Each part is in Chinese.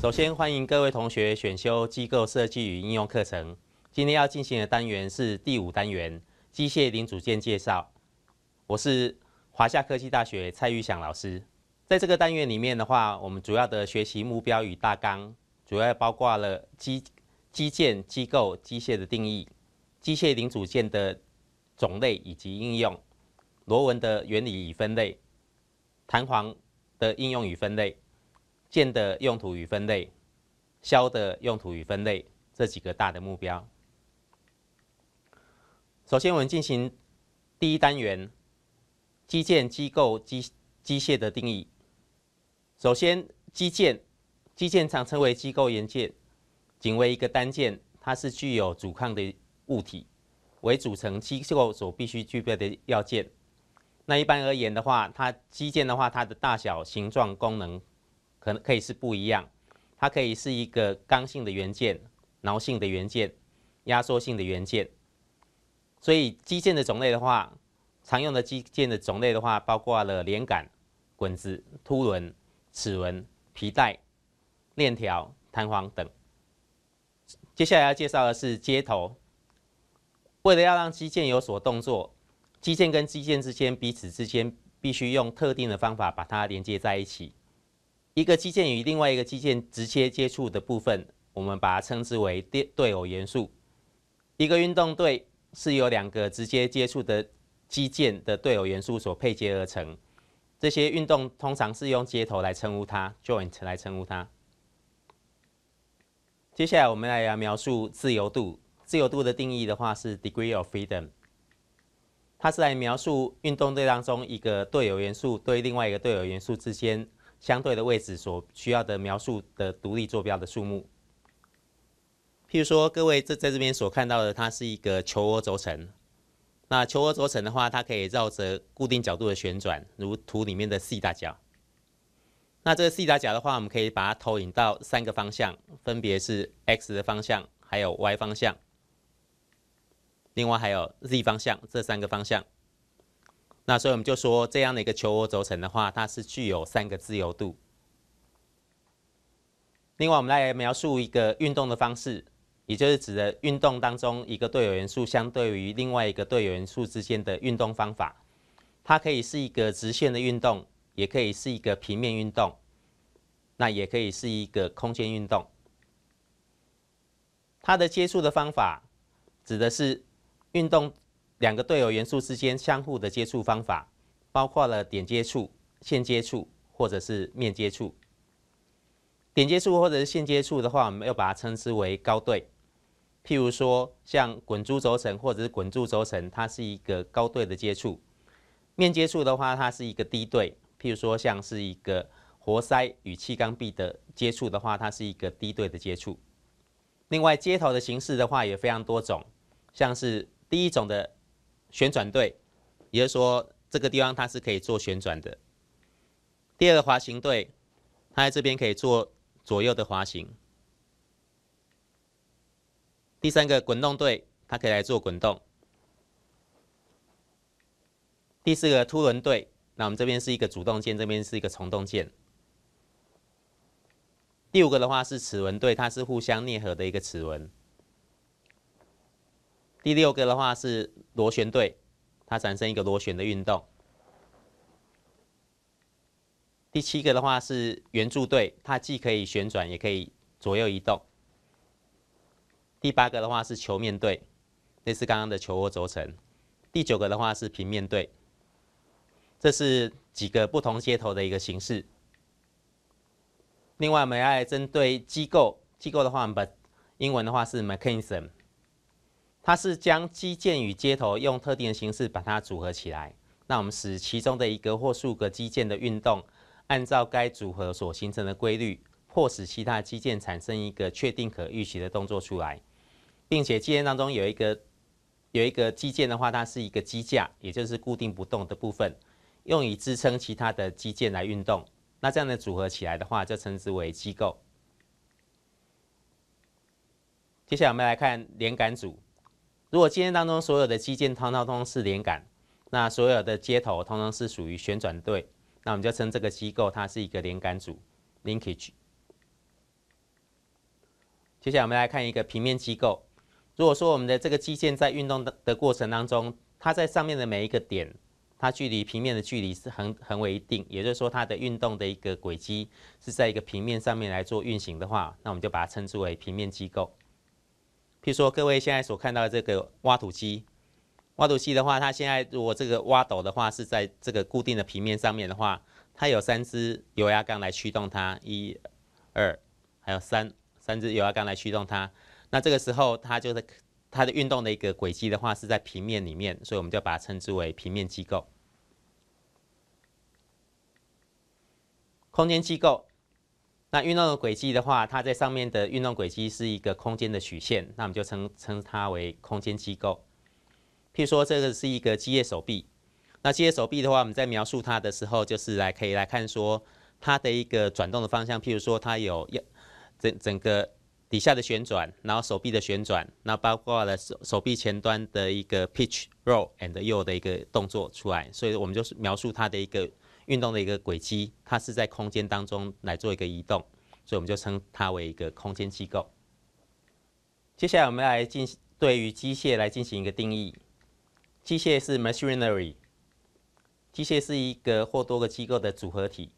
首先，欢迎各位同学选修机构设计与应用课程。今天要进行的单元是第5单元机械零组件介绍。我是华夏科技大学蔡玉祥老师。在这个单元里面的话，我们主要的学习目标与大纲，主要包括了机件、机构、机械的定义、机械零组件的种类以及应用、螺纹的原理与分类、弹簧的应用与分类、件的用途与分类、销的用途与分类这几个大的目标。首先，我们进行第1单元机件、机构、机械的定义。首先，机件常称为机构元件，仅为一个单件，它是具有阻抗的物体，为组成机构所必须具备的要件。那一般而言的话，机件的话，它的大小、形状、功能可以是不一样。它可以是一个刚性的元件、挠性的元件、压缩性的元件。所以机件的种类的话，常用的机件的种类的话，包括了连杆、滚子、凸轮、齿轮、皮带、链条、弹簧等。接下来要介绍的是接头。为了要让机件有所动作，机件跟机件之间彼此之间必须用特定的方法把它连接在一起。一个机件与另外一个机件直接接触的部分，我们把它称之为对偶元素。一个运动队是由2个直接接触的机件的对偶元素所配接而成。这些运动通常是用接头来称呼它 ，joint 来称呼它。接下来我们来描述自由度。自由度的定义的话是 degree of freedom， 它是来描述运动队当中一个对偶元素对另外一个对偶元素之间相对的位置所需要的描述的独立坐标的数目。譬如说，各位在这边所看到的，它是一个球涡轴承。那球涡轴承的话，它可以绕着固定角度的旋转，如图里面的 C 大角。那这个 C 大角的话，我们可以把它投影到3个方向，分别是 X 的方向，还有 Y 方向，另外还有 Z 方向，这3个方向。那所以我们就说，这样的一个球涡轴承的话，它是具有3个自由度。另外，我们来描述一个运动的方式，也就是指的运动当中一个对偶元素相对于另外一个对偶元素之间的运动方法。它可以是一个直线的运动，也可以是一个平面运动，那也可以是一个空间运动。它的接触的方法指的是运动2个对偶元素之间相互的接触方法，包括了点接触、线接触或者是面接触。点接触或者是线接触的话，我们又把它称之为高对。譬如说，像滚珠轴承或者是滚柱轴承，它是一个高对的接触。面接触的话，它是一个低对。譬如说，像是一个活塞与气缸壁的接触的话，它是一个低对的接触。另外，接头的形式的话也非常多种，像是第一种的旋转对，也就是说这个地方它是可以做旋转的。第2个滑行对，它在这边可以做左右的滑行。第3个滚动对，它可以来做滚动。第4个凸轮对，那我们这边是一个主动键，这边是一个从动键。第5个的话是齿轮对，它是互相啮合的一个齿轮。第6个的话是螺旋对，它产生一个螺旋的运动。第7个的话是圆柱对，它既可以旋转，也可以左右移动。第8个的话是球面对，类似刚刚的球涡轴承。第9个的话是平面对。这是几个不同接头的一个形式。另外，我们要来针对机构的话，我们把英文的话是 mechanism， 它是将机件与接头用特定的形式把它组合起来。那我们使其中的一个或数个机件的运动，按照该组合所形成的规律，迫使其他机件产生一个确定可预期的动作出来，并且机件当中有一个机件的话，它是一个机架，也就是固定不动的部分，用以支撑其他的机件来运动。那这样的组合起来的话，就称之为机构。接下来我们来看连杆组。如果机件当中所有的机件通通是连杆，那所有的接头通通是属于旋转对，那我们就称这个机构它是一个连杆组 （linkage）。接下来我们来看一个平面机构。如果说我们的这个机件在运动的过程当中，它在上面的每一个点，它距离平面的距离是恒为一定，也就是说它的运动的一个轨迹是在一个平面上面来做运行的话，那我们就把它称之为平面机构。譬如说各位现在所看到的这个挖土机，挖土机的话，它现在如果这个挖斗的话是在这个固定的平面上面的话，它有3支油压缸来驱动它，1、2，还有3支油压缸来驱动它。那这个时候它就是它的运动的一个轨迹的话是在平面里面，所以我们就把它称之为平面机构。空间机构，那运动的轨迹的话，它在上面的运动轨迹是一个空间的曲线，那我们就称它为空间机构。譬如说这个是一个机械手臂，那机械手臂的话，我们在描述它的时候，就是可以来看说它的一个转动的方向，譬如说它有整个底下的旋转，然后手臂的旋转，那包括了手臂前端的一个 pitch roll and roll 的一个动作出来，所以我们就是描述它的一个运动的一个轨迹，它是在空间当中来做一个移动，所以我们就称它为一个空间机构。接下来我们来对于机械来进行一个定义，机械是 machinery， 机械是一个或多个机构的组合体。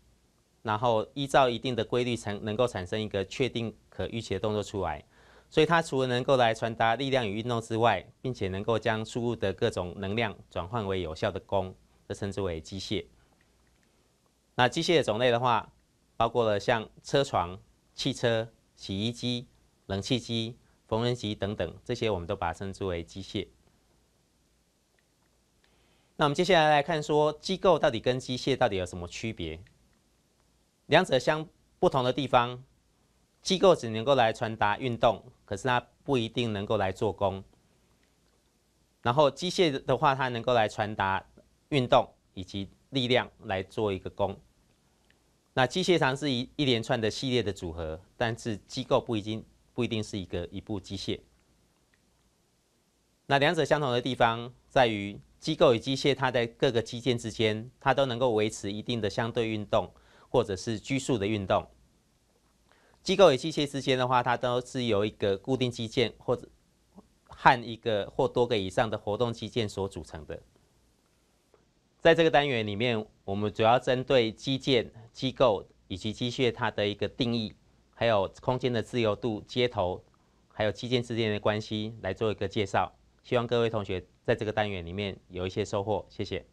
然后依照一定的规律能够产生一个确定可预期的动作出来，所以它除了能够来传达力量与运动之外，并且能够将输入的各种能量转换为有效的功，这称之为机械。那机械的种类的话，包括了像车床、汽车、洗衣机、冷气机、缝纫机等等，这些我们都把它称之为机械。那我们接下来看说，机构到底跟机械到底有什么区别？两者不同的地方，机构只能够来传达运动，可是它不一定能够来做功。然后机械的话，它能够来传达运动以及力量来做一个功。那机械常是一连串的系列的组合，但是机构不一定是一部机械。那两者相同的地方在于，机构与机械它在各个机件之间，它都能够维持一定的相对运动，或者是拘束的运动。机构与机械之间的话，它都是由一个固定机件和一个或多个以上的活动机件所组成的。在这个单元里面，我们主要针对机件、机构以及机械它的一个定义，还有空间的自由度、接头，还有机件之间的关系来做一个介绍。希望各位同学在这个单元里面有一些收获，谢谢。